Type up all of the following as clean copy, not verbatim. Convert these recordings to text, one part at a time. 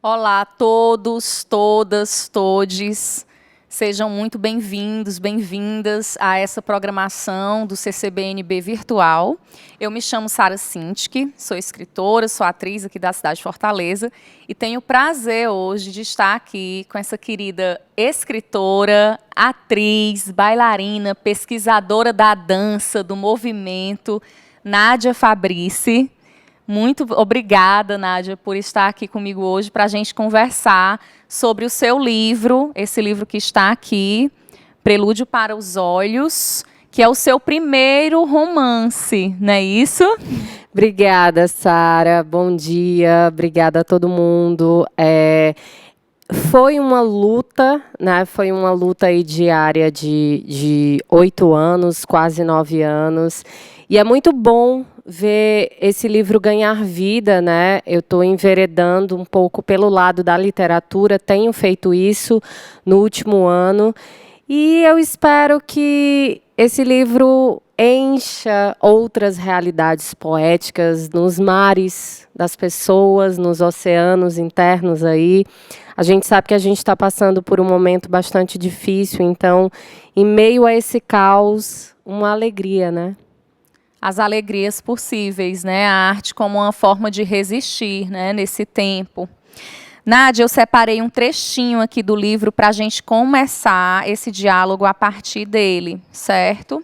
Olá a todos, todas, todes. Sejam muito bem-vindos, bem-vindas a essa programação do CCBNB Virtual. Eu me chamo Sara Sintic, sou escritora, sou atriz aqui da cidade de Fortaleza e tenho o prazer hoje de estar aqui com essa querida escritora, atriz, bailarina, pesquisadora da dança, do movimento, Nádia Fabrice. Muito obrigada, Nádia, por estar aqui comigo hoje para a gente conversar sobre o seu livro, esse livro que está aqui, Prelúdio para os Olhos, que é o seu primeiro romance, não é isso? Obrigada, Sara. Bom dia. Obrigada a todo mundo. Foi uma luta, né? Foi uma luta aí diária de 8 anos, quase 9 anos. E é muito bom ver esse livro ganhar vida, né? Eu estou enveredando um pouco pelo lado da literatura, tenho feito isso no último ano. E eu espero que esse livro encha outras realidades poéticas nos mares das pessoas, nos oceanos internos aí. A gente sabe que a gente está passando por um momento bastante difícil, então, em meio a esse caos, uma alegria, né? As alegrias possíveis, né? A arte como uma forma de resistir, né? Nesse tempo. Nádia, eu separei um trechinho aqui do livro para a gente começar esse diálogo a partir dele, certo?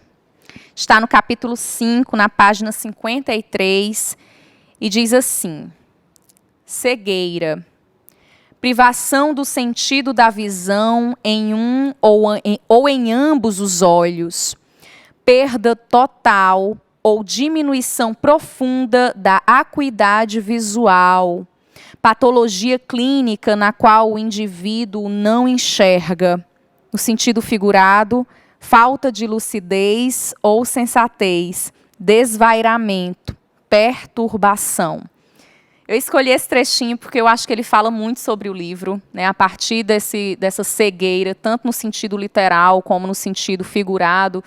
Está no capítulo 5, na página 53, e diz assim: cegueira. Privação do sentido da visão em um ou em ambos os olhos. Perda total ou diminuição profunda da acuidade visual. Patologia clínica na qual o indivíduo não enxerga. No sentido figurado, falta de lucidez ou sensatez, desvairamento, perturbação. Eu escolhi esse trechinho porque eu acho que ele fala muito sobre o livro, né, a partir dessa cegueira, tanto no sentido literal como no sentido figurado.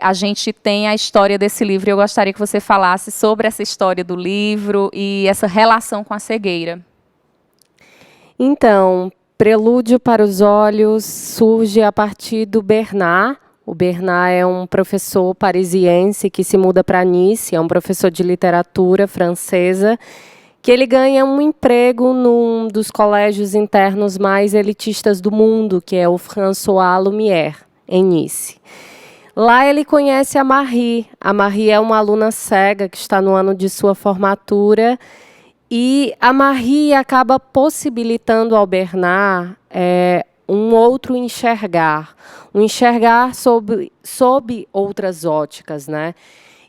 A gente tem a história desse livro e eu gostaria que você falasse sobre essa história do livro e essa relação com a cegueira. Então, Prelúdio para os Olhos surge a partir do Bernard. O Bernard é um professor parisiense que se muda para Nice, é um professor de literatura francesa, que ele ganha um emprego num dos colégios internos mais elitistas do mundo, que é o François Lumière, em Nice. Lá ele conhece a Marie. A Marie é uma aluna cega que está no ano de sua formatura. E a Marie acaba possibilitando ao Bernard um outro enxergar. Um enxergar sob outras óticas, né?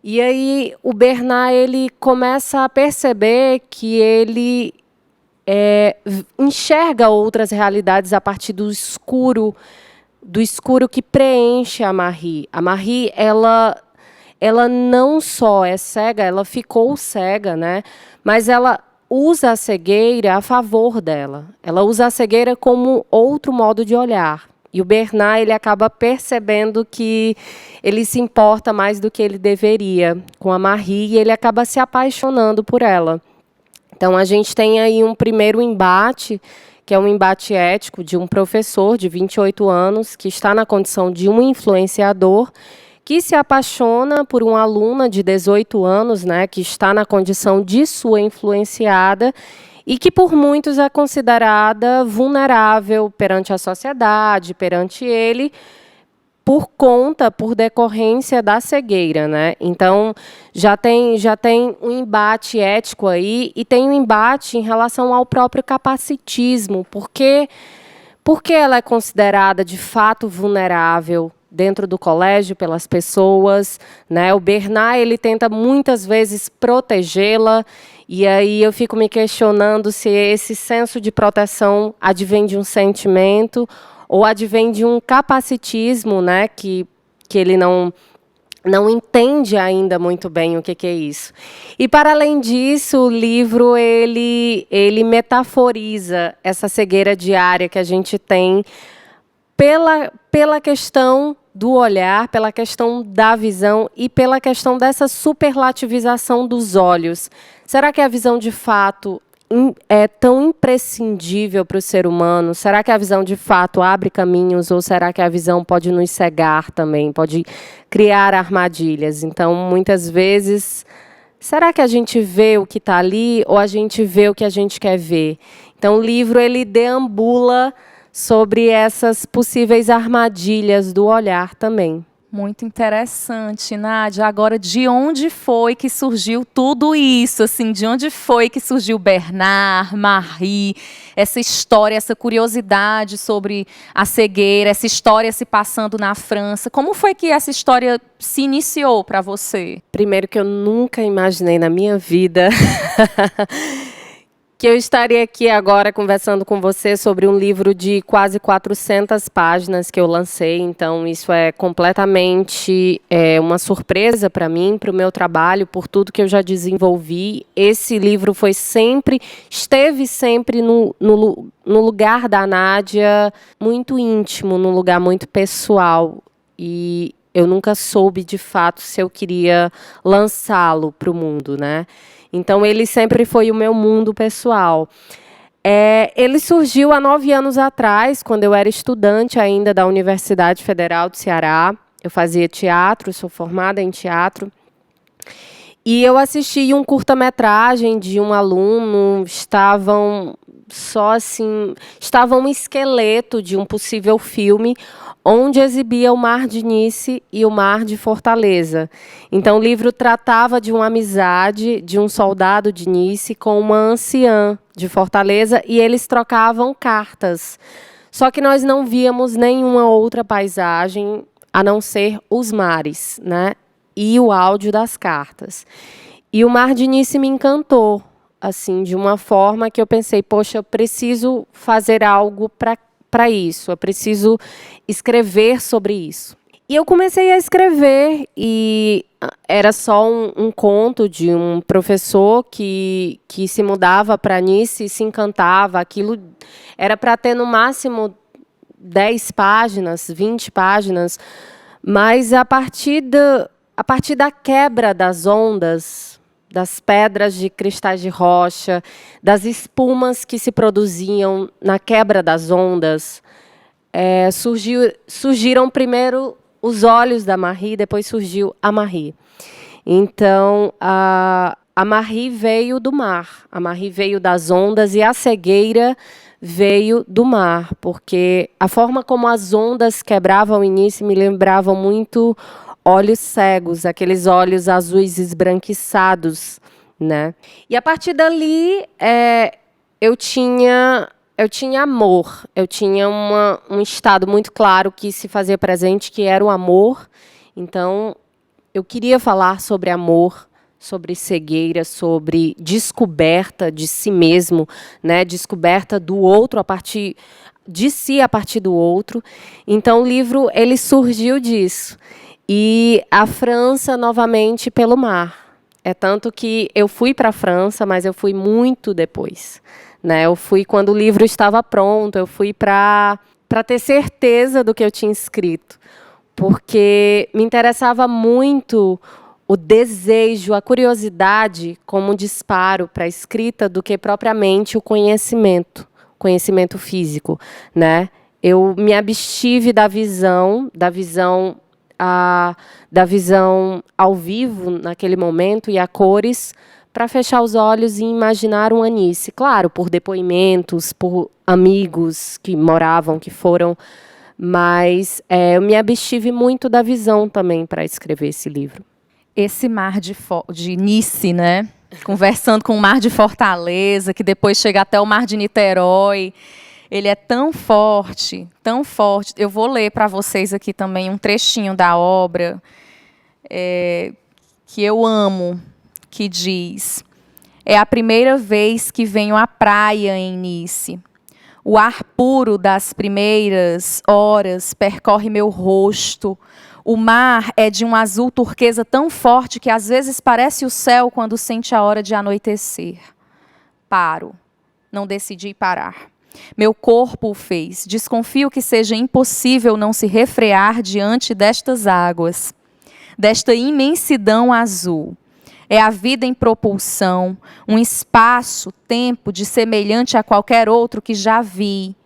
E aí o Bernard ele começa a perceber que ele enxerga outras realidades a partir do escuro que preenche a Marie. A Marie, ela não só é cega, ela ficou cega, né? Mas ela usa a cegueira a favor dela. Ela usa a cegueira como outro modo de olhar. E o Bernard, ele acaba percebendo que ele se importa mais do que ele deveria com a Marie e ele acaba se apaixonando por ela. Então, a gente tem aí um primeiro embate, que é um embate ético de um professor de 28 anos, que está na condição de um influenciador, que se apaixona por uma aluna de 18 anos, né, que está na condição de sua influenciada, e que por muitos é considerada vulnerável perante a sociedade, perante ele, por decorrência da cegueira, né? Então, já tem um embate ético aí e tem um embate em relação ao próprio capacitismo, porque ela é considerada de fato vulnerável dentro do colégio pelas pessoas, né? O Bernard, ele tenta muitas vezes protegê-la, e aí eu fico me questionando se esse senso de proteção advém de um sentimento ou advém de um capacitismo, né, que ele não entende ainda muito bem o que é isso. E, para além disso, o livro ele metaforiza essa cegueira diária que a gente tem pela questão do olhar, pela questão da visão e pela questão dessa superlativização dos olhos. Será que a visão, de fato, é tão imprescindível para o ser humano? Será que a visão de fato abre caminhos ou será que a visão pode nos cegar também, pode criar armadilhas? Então, muitas vezes, será que a gente vê o que está ali ou a gente vê o que a gente quer ver? Então, o livro ele deambula sobre essas possíveis armadilhas do olhar também. Muito interessante, Nádia. Agora, de onde foi que surgiu tudo isso? Assim, de onde foi que surgiu Bernard, Marie, essa história, essa curiosidade sobre a cegueira, essa história se passando na França? Como foi que essa história se iniciou para você? Primeiro que eu nunca imaginei na minha vida que eu estaria aqui agora conversando com você sobre um livro de quase 400 páginas que eu lancei. Então, isso é completamente uma surpresa para mim, para o meu trabalho, por tudo que eu já desenvolvi. Esse livro esteve sempre no lugar da Nádia, muito íntimo, num lugar muito pessoal. E eu nunca soube, de fato, se eu queria lançá-lo para o mundo, né? Então, ele sempre foi o meu mundo pessoal. Ele surgiu há 9 anos atrás, quando eu era estudante ainda da Universidade Federal do Ceará. Eu fazia teatro, sou formada em teatro. E eu assisti um curta-metragem de um aluno, estava um esqueleto de um possível filme, onde exibia o Mar de Nice e o Mar de Fortaleza. Então, o livro tratava de uma amizade de um soldado de Nice com uma anciã de Fortaleza, e eles trocavam cartas. Só que nós não víamos nenhuma outra paisagem, a não ser os mares, né? E o áudio das cartas. E o Mar de Nice me encantou, assim, de uma forma que eu pensei, poxa, eu preciso fazer algo para isso, eu preciso escrever sobre isso. E eu comecei a escrever, e era só um conto de um professor que se mudava para Nice e se encantava. Aquilo era para ter no máximo 10 páginas, 20 páginas, mas a partir da quebra das ondas, das pedras de cristais de rocha, das espumas que se produziam na quebra das ondas, surgiram primeiro os olhos da Marie, depois surgiu a Marie. Então, a Marie veio do mar, a Marie veio das ondas, e a cegueira veio do mar, porque a forma como as ondas quebravam o início me lembravam muito olhos cegos, aqueles olhos azuis esbranquiçados, né? E a partir dali, eu tinha amor, eu tinha um estado muito claro que se fazia presente, que era o amor. Então, eu queria falar sobre amor, sobre cegueira, sobre descoberta de si mesmo, né? Descoberta do outro a partir de si, a partir do outro. Então, o livro ele surgiu disso. E a França, novamente, pelo mar. É tanto que eu fui para a França, mas eu fui muito depois, né? Eu fui quando o livro estava pronto, eu fui para ter certeza do que eu tinha escrito, porque me interessava muito o desejo, a curiosidade como um disparo para a escrita do que propriamente o conhecimento físico, né? Eu me abstive da visão ao vivo naquele momento e a cores, para fechar os olhos e imaginar um Anice. Claro, por depoimentos, por amigos que moravam, que foram, mas eu me abstive muito da visão também para escrever esse livro. Esse mar de Nice, né? Conversando com o mar de Fortaleza, que depois chega até o mar de Niterói. Ele é tão forte, tão forte. Eu vou ler para vocês aqui também um trechinho da obra que eu amo, que diz: é a primeira vez que venho à praia em Nice. O ar puro das primeiras horas percorre meu rosto. O mar é de um azul turquesa tão forte que às vezes parece o céu quando sente a hora de anoitecer. Paro. Não decidi parar. Meu corpo o fez. Desconfio que seja impossível não se refrear diante destas águas, desta imensidão azul. É a vida em propulsão, um espaço, tempo de semelhante a qualquer outro que já vi.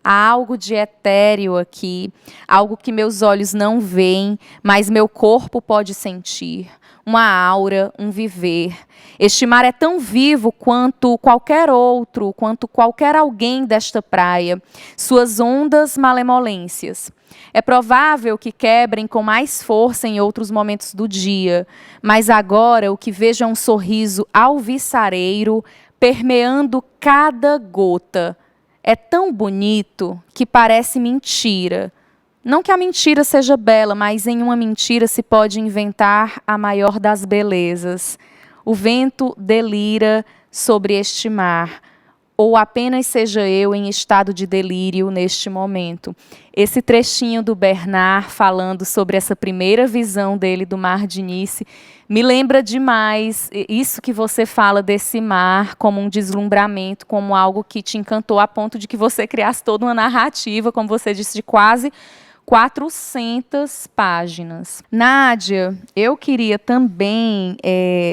Há algo de etéreo aqui, algo que meus olhos não veem, mas meu corpo pode sentir. Uma aura, um viver. Este mar é tão vivo quanto qualquer outro, quanto qualquer alguém desta praia. Suas ondas, malemolências. É provável que quebrem com mais força em outros momentos do dia, mas agora o que vejo é um sorriso alvissareiro permeando cada gota. É tão bonito que parece mentira. Não que a mentira seja bela, mas em uma mentira se pode inventar a maior das belezas. O vento delira sobre este mar, ou apenas seja eu em estado de delírio neste momento. Esse trechinho do Bernard falando sobre essa primeira visão dele do Mar de Nice me lembra demais isso que você fala desse mar como um deslumbramento, como algo que te encantou a ponto de que você criasse toda uma narrativa, como você disse, de quase 400 páginas. Nádia, eu queria também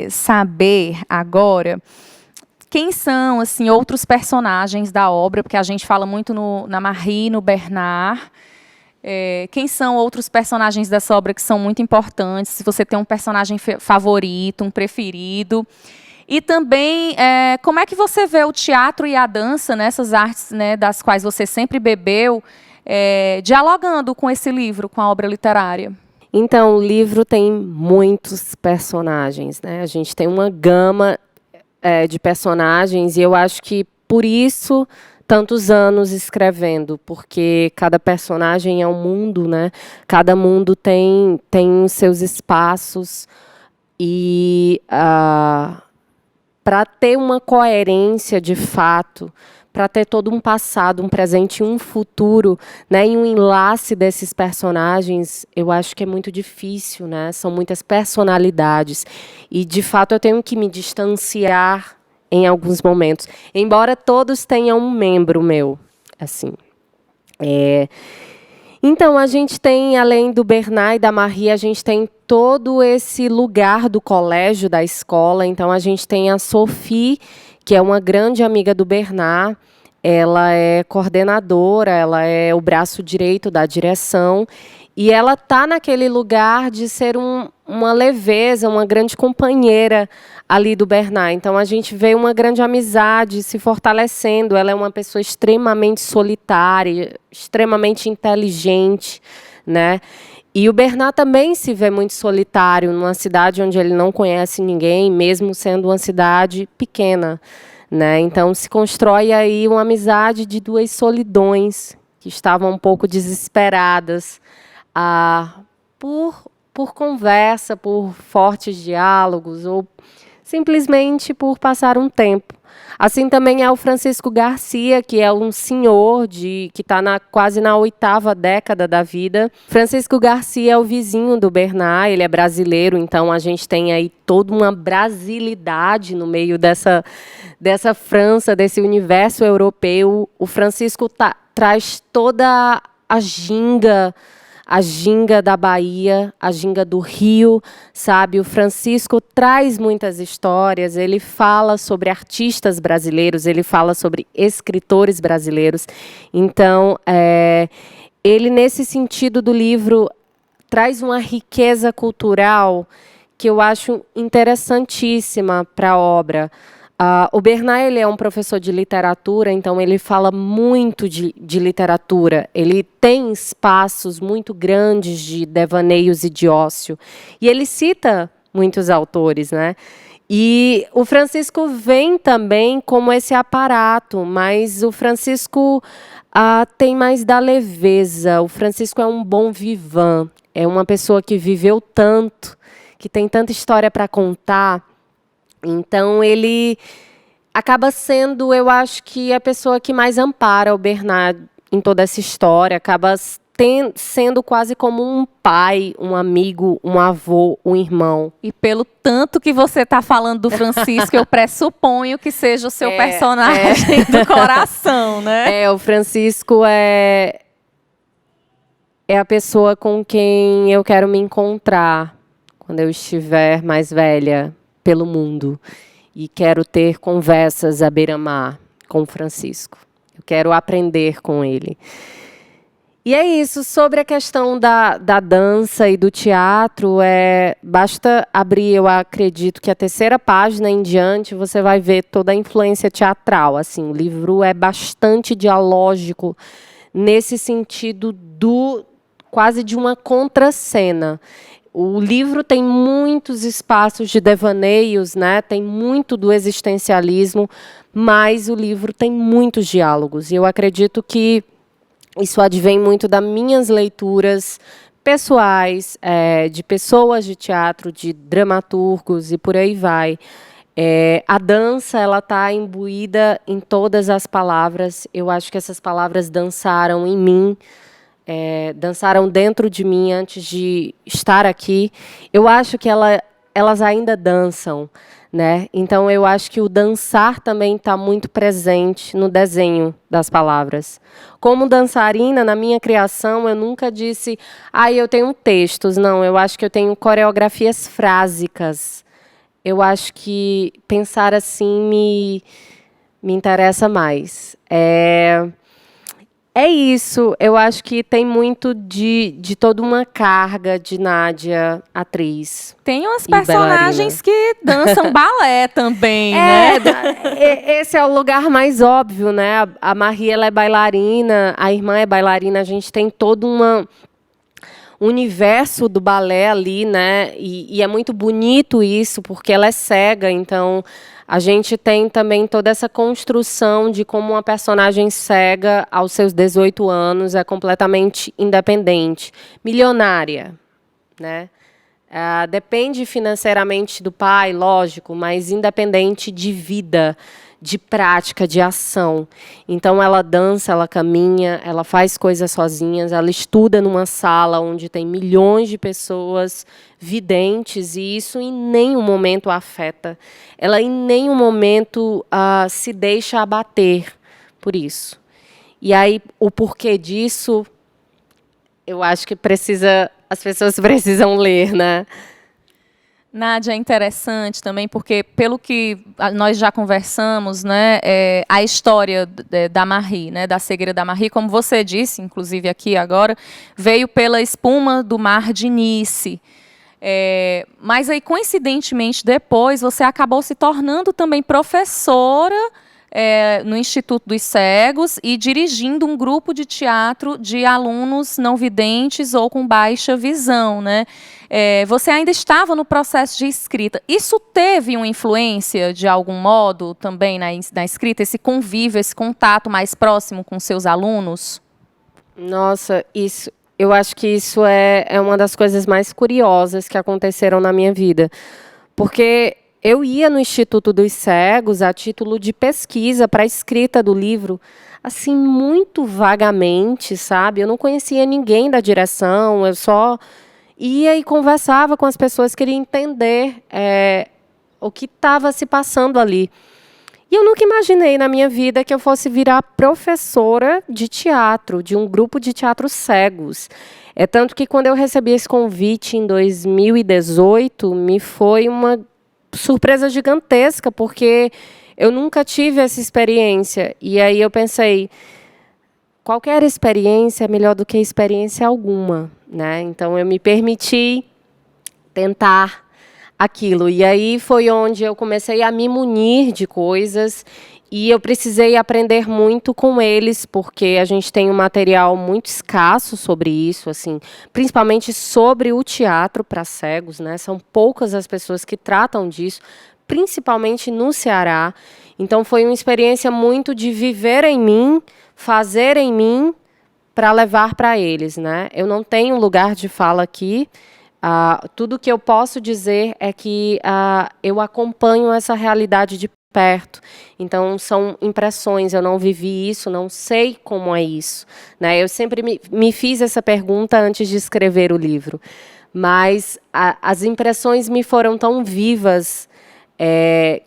saber agora quem são assim outros personagens da obra, porque a gente fala muito na Marie, no Bernard. Quem são outros personagens dessa obra que são muito importantes? Se você tem um personagem favorito, um preferido. E também, como é que você vê o teatro e a dança, nessas artes, né, das quais você sempre bebeu, dialogando com esse livro, com a obra literária? Então, o livro tem muitos personagens, né? A gente tem uma gama de personagens, e eu acho que por isso tantos anos escrevendo, porque cada personagem é um mundo, né? Cada mundo tem os seus espaços, e para ter uma coerência de fato, para ter todo um passado, um presente e um futuro, né, e um enlace desses personagens, eu acho que é muito difícil, né? São muitas personalidades. E, de fato, eu tenho que me distanciar em alguns momentos. Embora todos tenham um membro meu, assim. Então, a gente tem, além do Bernard e da Marie, a gente tem todo esse lugar do colégio, da escola. Então, a gente tem a Sophie, que é uma grande amiga do Bernard. Ela é coordenadora, ela é o braço direito da direção, e ela está naquele lugar de ser uma leveza, uma grande companheira ali do Bernard. Então, a gente vê uma grande amizade se fortalecendo. Ela é uma pessoa extremamente solitária, extremamente inteligente, né? E o Bernard também se vê muito solitário numa cidade onde ele não conhece ninguém, mesmo sendo uma cidade pequena, né? Então, se constrói aí uma amizade de duas solidões que estavam um pouco desesperadas por conversa, por fortes diálogos, ou simplesmente por passar um tempo. Assim também é o Francisco Garcia, que é um senhor que está quase na 8ª década da vida. Francisco Garcia é o vizinho do Bernard, ele é brasileiro, então a gente tem aí toda uma brasilidade no meio dessa França, desse universo europeu. O Francisco traz toda a ginga da Bahia, a ginga do Rio, sabe? O Francisco traz muitas histórias, ele fala sobre artistas brasileiros, ele fala sobre escritores brasileiros. Então, ele, nesse sentido do livro, traz uma riqueza cultural que eu acho interessantíssima para a obra. O Bernard, ele é um professor de literatura, então ele fala muito de literatura. Ele tem espaços muito grandes de devaneios e de ócio. E ele cita muitos autores, né? E o Francisco vem também como esse aparato, mas o Francisco tem mais da leveza. O Francisco é um bon vivant, é uma pessoa que viveu tanto, que tem tanta história para contar. Então, ele acaba sendo, eu acho que, a pessoa que mais ampara o Bernard em toda essa história, acaba sendo quase como um pai, um amigo, um avô, um irmão. E pelo tanto que você está falando do Francisco, eu pressuponho que seja o seu personagem do coração, né? O Francisco é a pessoa com quem eu quero me encontrar quando eu estiver mais velha. pelo mundo. E quero ter conversas à beira-mar com Francisco. Eu quero aprender com ele. E é isso, sobre a questão da dança e do teatro, basta abrir, eu acredito que a 3ª página em diante, você vai ver toda a influência teatral. Assim, o livro é bastante dialógico, nesse sentido quase de uma contracena. O livro tem muitos espaços de devaneios, né? Tem muito do existencialismo, mas o livro tem muitos diálogos. E eu acredito que isso advém muito das minhas leituras pessoais, de pessoas de teatro, de dramaturgos e por aí vai. A dança, ela está imbuída em todas as palavras. Eu acho que essas palavras dançaram em mim, dançaram dentro de mim antes de estar aqui. Eu acho que elas ainda dançam, né? Então, eu acho que o dançar também está muito presente no desenho das palavras. Como dançarina, na minha criação, eu nunca disse, eu tenho textos. Não, eu acho que eu tenho coreografias frásicas. Eu acho que pensar assim me interessa mais. É isso, eu acho que tem muito de toda uma carga de Nádia, atriz. Tem umas personagens que dançam balé também, né? Esse é o lugar mais óbvio, né? A Marie, ela é bailarina, a irmã é bailarina, a gente tem todo um universo do balé ali, né? E é muito bonito isso, porque ela é cega, então a gente tem também toda essa construção de como uma personagem cega, aos seus 18 anos, é completamente independente. Milionária, né? Depende financeiramente do pai, lógico, mas independente de vida, de prática, de ação. Então, ela dança, ela caminha, ela faz coisas sozinhas, ela estuda numa sala onde tem milhões de pessoas videntes, e isso em nenhum momento a afeta. Ela em nenhum momento se deixa abater por isso. E aí, o porquê disso, eu acho que as pessoas precisam ler, né? Nádia, é interessante também, porque, pelo que nós já conversamos, né, a história da Marie, né, da cegueira da Marie, como você disse, inclusive aqui agora, veio pela espuma do mar de Nice. Mas aí, coincidentemente, depois, você acabou se tornando também professora no Instituto dos Cegos e dirigindo um grupo de teatro de alunos não videntes ou com baixa visão, né? Você ainda estava no processo de escrita. Isso teve uma influência, de algum modo, também na escrita, esse convívio, esse contato mais próximo com seus alunos? Nossa, eu acho que isso é uma das coisas mais curiosas que aconteceram na minha vida. Porque eu ia no Instituto dos Cegos a título de pesquisa para a escrita do livro, assim, muito vagamente, sabe? Eu não conhecia ninguém da direção, eu só ia e conversava com as pessoas, queria entender o que estava se passando ali. E eu nunca imaginei na minha vida que eu fosse virar professora de teatro, de um grupo de teatro cegos. Tanto que, quando eu recebi esse convite em 2018, me foi uma surpresa gigantesca, porque eu nunca tive essa experiência. E aí eu pensei, qualquer experiência é melhor do que experiência alguma, né? Então, eu me permiti tentar aquilo. E aí foi onde eu comecei a me munir de coisas, e eu precisei aprender muito com eles, porque a gente tem um material muito escasso sobre isso, assim, principalmente sobre o teatro para cegos, né? São poucas as pessoas que tratam disso, principalmente no Ceará. Então, foi uma experiência muito de viver em mim, fazer em mim, para levar para eles, né? Eu não tenho lugar de fala aqui. Tudo que eu posso dizer é que eu acompanho essa realidade de perto. Então, são impressões, eu não vivi isso, não sei como é isso, né? Eu sempre me fiz essa pergunta antes de escrever o livro, mas as impressões me foram tão vivas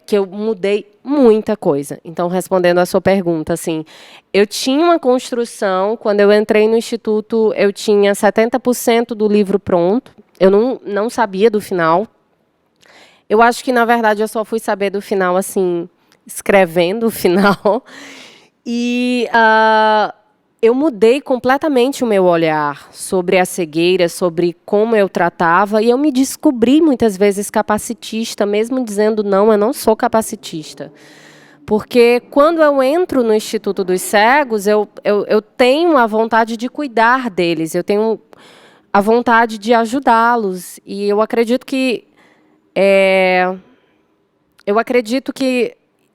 que eu mudei muita coisa. Então, respondendo à sua pergunta, assim, eu tinha uma construção, quando eu entrei no Instituto, eu tinha 70% do livro pronto, eu não sabia do final. Eu acho que, na verdade, eu só fui saber do final, assim, escrevendo o final. E eu mudei completamente o meu olhar sobre a cegueira, sobre como eu tratava, e eu me descobri muitas vezes capacitista, mesmo dizendo não, eu não sou capacitista. Porque quando eu entro no Instituto dos Cegos, eu tenho a vontade de cuidar deles, eu tenho a vontade de ajudá-los. E eu acredito que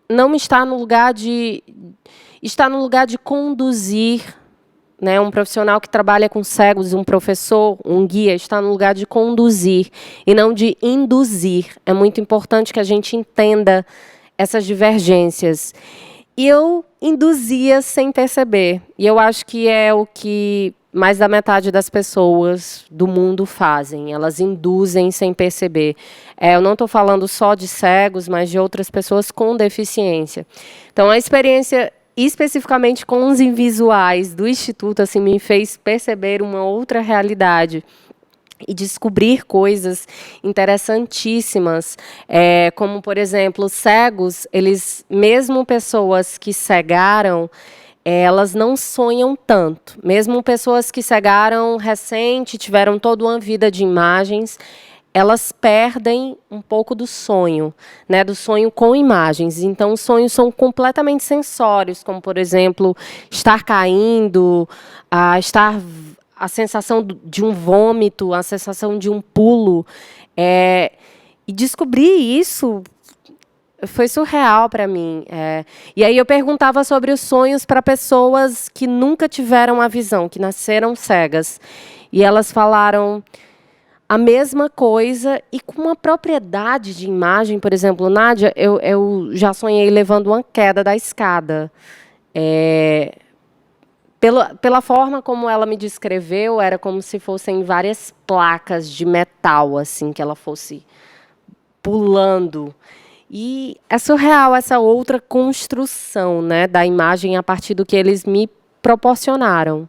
não está no lugar de conduzir, né? Um profissional que trabalha com cegos, um professor, um guia, está no lugar de conduzir e não de induzir. É muito importante que a gente entenda essas divergências. E eu induzia sem perceber. E eu acho que é o que mais da metade das pessoas do mundo fazem. Elas induzem sem perceber. Eu não estou falando só de cegos, mas de outras pessoas com deficiência. Então, a experiência especificamente com os invisuais do Instituto assim, me fez perceber uma outra realidade e descobrir coisas interessantíssimas, como, por exemplo, cegos, eles, mesmo pessoas que cegaram, elas não sonham tanto. Mesmo pessoas que cegaram recente, tiveram toda uma vida de imagens, elas perdem um pouco do sonho, né, do sonho com imagens. Então, os sonhos são completamente sensórios, como, por exemplo, estar caindo, a sensação de um vômito, a sensação de um pulo. E descobrir isso foi surreal para mim. E aí eu perguntava sobre os sonhos para pessoas que nunca tiveram a visão, que nasceram cegas. E elas falaram a mesma coisa e com uma propriedade de imagem. Por exemplo, Nádia, eu já sonhei levando uma queda da escada. Pela forma como ela me descreveu, era como se fossem várias placas de metal, assim, que ela fosse pulando. E é surreal essa outra construção, né, da imagem a partir do que eles me proporcionaram.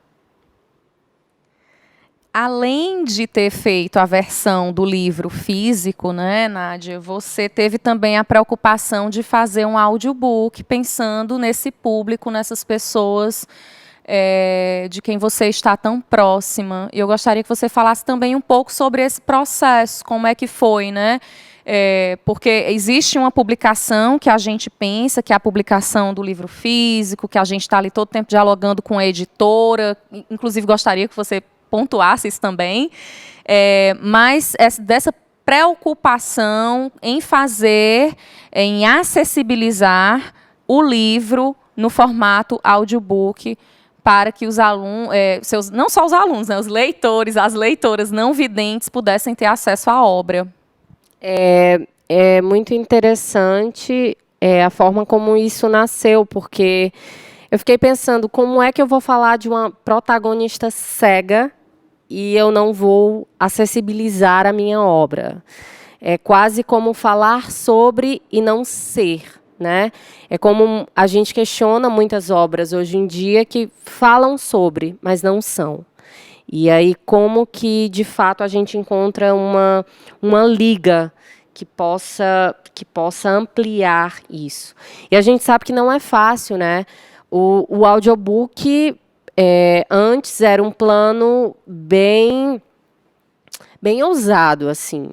Além de ter feito a versão do livro físico, né, Nádia, você teve também a preocupação de fazer um audiobook pensando nesse público, nessas pessoas de quem você está tão próxima. E eu gostaria que você falasse também um pouco sobre esse processo, como é que foi, né? Porque existe uma publicação que a gente pensa, que é a publicação do livro físico, que a gente está ali todo o tempo dialogando com a editora, inclusive gostaria que você pontuasse isso também, mas dessa preocupação em fazer, em acessibilizar o livro no formato audiobook para que os alunos, não só os alunos, né, os leitores, as leitoras não videntes pudessem ter acesso à obra. É muito interessante a forma como isso nasceu, porque eu fiquei pensando como é que eu vou falar de uma protagonista cega e eu não vou acessibilizar a minha obra. É quase como falar sobre e não ser, né? É como a gente questiona muitas obras hoje em dia que falam sobre, mas não são. E aí como que, de fato, a gente encontra uma liga que possa ampliar isso. E a gente sabe que não é fácil, né? O audiobook antes era um plano bem ousado, assim,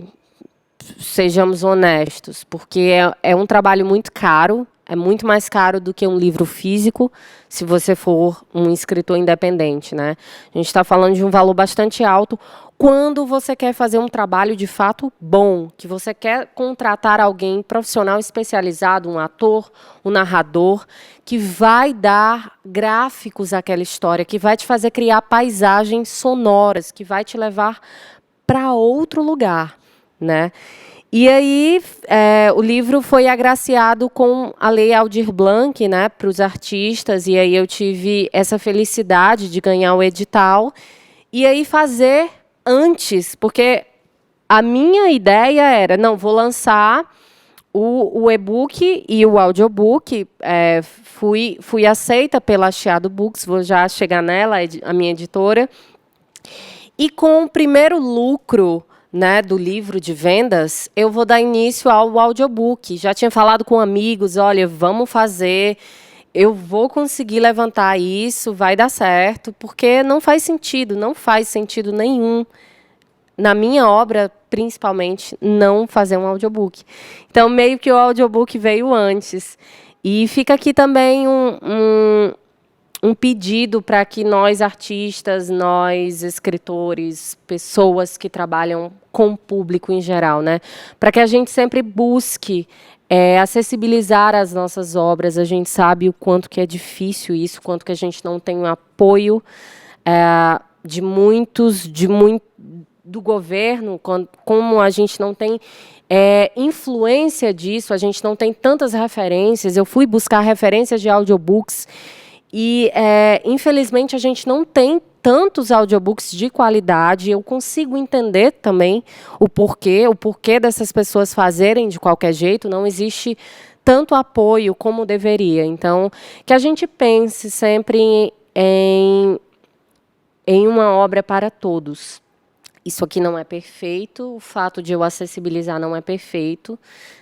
sejamos honestos, porque é um trabalho muito caro, é muito mais caro do que um livro físico, se você for um escritor independente, né? A gente está falando de um valor bastante alto quando você quer fazer um trabalho de fato bom, que você quer contratar alguém profissional especializado, um ator, um narrador, que vai dar gráficos àquela história, que vai te fazer criar paisagens sonoras, que vai te levar para outro lugar, né? E aí, o livro foi agraciado com a Lei Aldir Blanc, né, para os artistas, e aí eu tive essa felicidade de ganhar o edital, e aí fazer antes, porque a minha ideia era, não, vou lançar o e-book e o audiobook, fui aceita pela Chiado Books, vou já chegar nela, a minha editora, e com o primeiro lucro né, do livro de vendas, eu vou dar início ao audiobook. Já tinha falado com amigos, olha, vamos fazer, eu vou conseguir levantar isso, vai dar certo, porque não faz sentido nenhum, na minha obra, principalmente, não fazer um audiobook. Então, meio que o audiobook veio antes. E fica aqui também um pedido para que nós, artistas, nós, escritores, pessoas que trabalham com o público em geral, né, para que a gente sempre busque acessibilizar as nossas obras. A gente sabe o quanto que é difícil isso, o quanto que a gente não tem o apoio do governo, como a gente não tem influência disso, a gente não tem tantas referências. Eu fui buscar referências de audiobooks e, infelizmente, a gente não tem tantos audiobooks de qualidade. Eu consigo entender também o porquê dessas pessoas fazerem de qualquer jeito. Não existe tanto apoio como deveria. Então, que a gente pense sempre em uma obra para todos. Isso aqui não é perfeito, o fato de eu acessibilizar não é perfeito,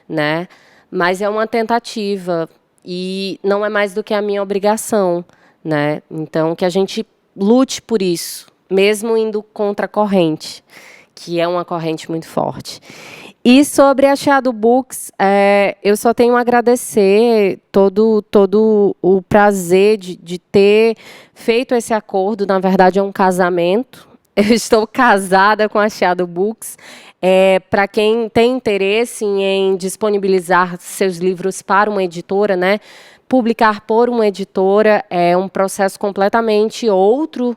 né? Mas é uma tentativa e não é mais do que a minha obrigação, né? Então, que a gente lute por isso, mesmo indo contra a corrente, que é uma corrente muito forte. E sobre a Chiado Books, eu só tenho a agradecer todo o prazer de ter feito esse acordo. Na verdade, é um casamento. Eu estou casada com a Chiado Books. Para quem tem interesse em disponibilizar seus livros para uma editora, né, publicar por uma editora é um processo completamente outro,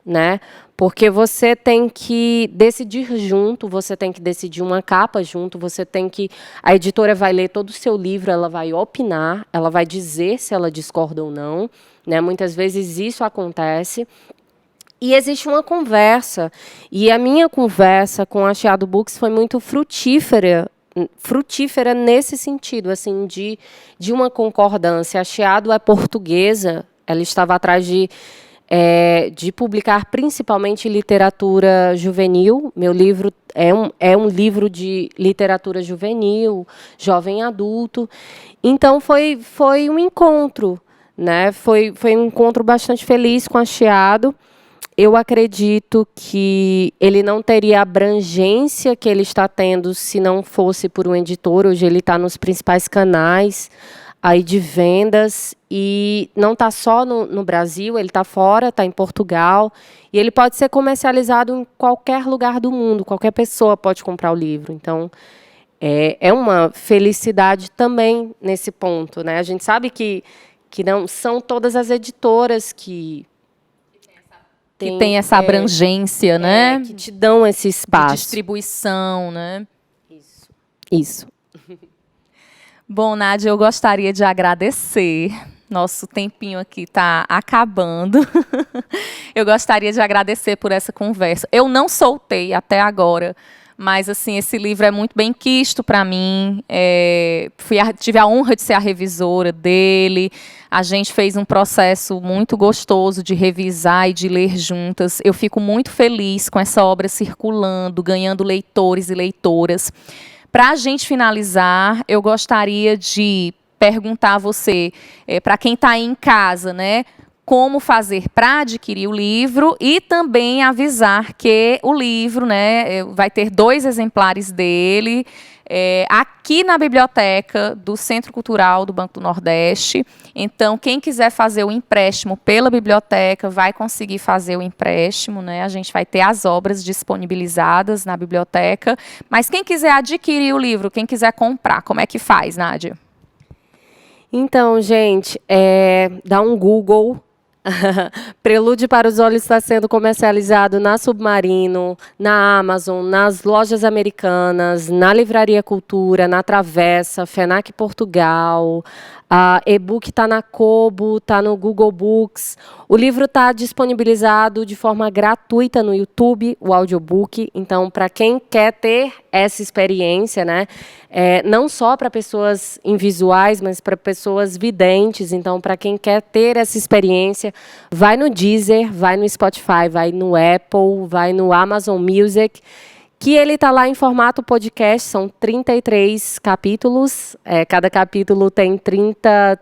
né, porque você tem que decidir junto, você tem que decidir uma capa junto, a editora vai ler todo o seu livro, ela vai opinar, ela vai dizer se ela discorda ou não, né, muitas vezes isso acontece. E existe uma conversa, e a minha conversa com a Chiado Books foi muito frutífera nesse sentido, assim, de uma concordância. A Chiado é portuguesa, ela estava atrás de publicar principalmente literatura juvenil. Meu livro é um livro de literatura juvenil, jovem adulto. Então, foi um encontro, né? Foi um encontro bastante feliz com a Chiado. Eu acredito que ele não teria a abrangência que ele está tendo se não fosse por um editor. Hoje ele está nos principais canais aí de vendas e não está só no Brasil, ele está fora, está em Portugal, e ele pode ser comercializado em qualquer lugar do mundo, qualquer pessoa pode comprar o livro. Então, é uma felicidade também nesse ponto, né? A gente sabe que não são todas as editoras que tem essa abrangência, né? Que te dão esse espaço. De distribuição, né? Isso. Bom, Nádia, eu gostaria de agradecer. Nosso tempinho aqui está acabando. Eu gostaria de agradecer por essa conversa. Eu não soltei até agora, mas assim, esse livro é muito bem quisto para mim. Tive a honra de ser a revisora dele. A gente fez um processo muito gostoso de revisar e de ler juntas. Eu fico muito feliz com essa obra circulando, ganhando leitores e leitoras. Para a gente finalizar, eu gostaria de perguntar a você, para quem está aí em casa, né, como fazer para adquirir o livro e também avisar que o livro, né, vai ter 2 exemplares dele aqui na biblioteca do Centro Cultural do Banco do Nordeste. Então, quem quiser fazer o empréstimo pela biblioteca vai conseguir fazer o empréstimo, né? A gente vai ter as obras disponibilizadas na biblioteca. Mas quem quiser adquirir o livro, quem quiser comprar, como é que faz, Nádia? Então, gente, dá um Google. Prelúdio para os Olhos está sendo comercializado na Submarino, na Amazon, nas lojas americanas, na Livraria Cultura, na Travessa, FENAC Portugal. E-book está na Kobo, está no Google Books. O livro está disponibilizado de forma gratuita no YouTube, o audiobook. Então, para quem quer ter essa experiência, né, não só para pessoas invisuais, mas para pessoas videntes. Então, para quem quer ter essa experiência, vai no Deezer, vai no Spotify, vai no Apple, vai no Amazon Music, que ele está lá em formato podcast, são 33 capítulos, cada capítulo tem 30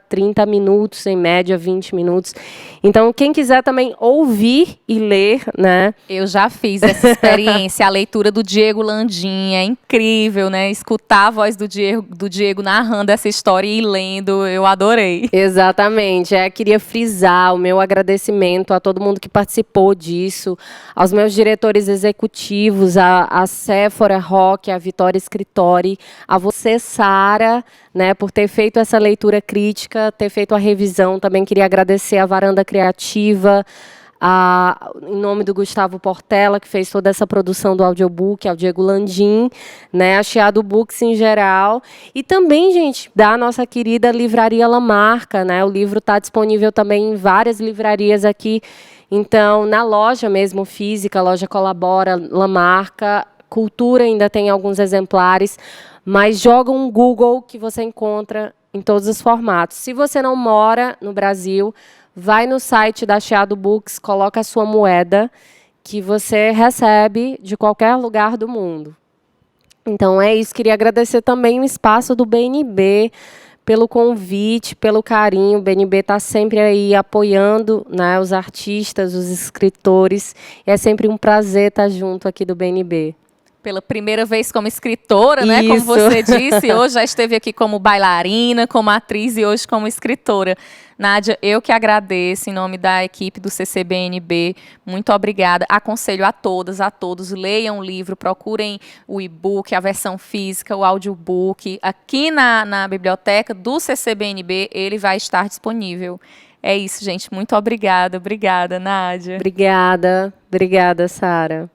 minutos, em média 20 minutos. Então, quem quiser também ouvir e ler, né? Eu já fiz essa experiência, a leitura do Diego Landim, é incrível, né? Escutar a voz do Diego narrando essa história e lendo, eu adorei. Exatamente, queria frisar o meu agradecimento a todo mundo que participou disso, aos meus diretores executivos, a Séfora Roque, a Vitória Scritori, a você, Sara, né, por ter feito essa leitura crítica, ter feito a revisão. Também queria agradecer a Varanda Criativa, em nome do Gustavo Portela, que fez toda essa produção do audiobook, ao Diego Landim, né, a Chiado Books em geral, e também, gente, da nossa querida Livraria Lamarca, né, o livro está disponível também em várias livrarias aqui, então, na loja mesmo, física, a loja Colabora, Lamarca, Cultura ainda tem alguns exemplares, mas joga um Google que você encontra em todos os formatos. Se você não mora no Brasil, vai no site da Chiado Books, coloca a sua moeda, que você recebe de qualquer lugar do mundo. Então, é isso. Queria agradecer também o espaço do BNB, pelo convite, pelo carinho. O BNB está sempre aí apoiando, né, os artistas, os escritores. É sempre um prazer estar junto aqui do BNB. Pela primeira vez como escritora, né? Como você disse, hoje já esteve aqui como bailarina, como atriz e hoje como escritora. Nádia, eu que agradeço em nome da equipe do CCBNB, muito obrigada. Aconselho a todas, a todos, leiam o livro, procurem o e-book, a versão física, o audiobook. Aqui na biblioteca do CCBNB, ele vai estar disponível. É isso, gente. Muito obrigada. Obrigada, Nádia. Obrigada, Sara.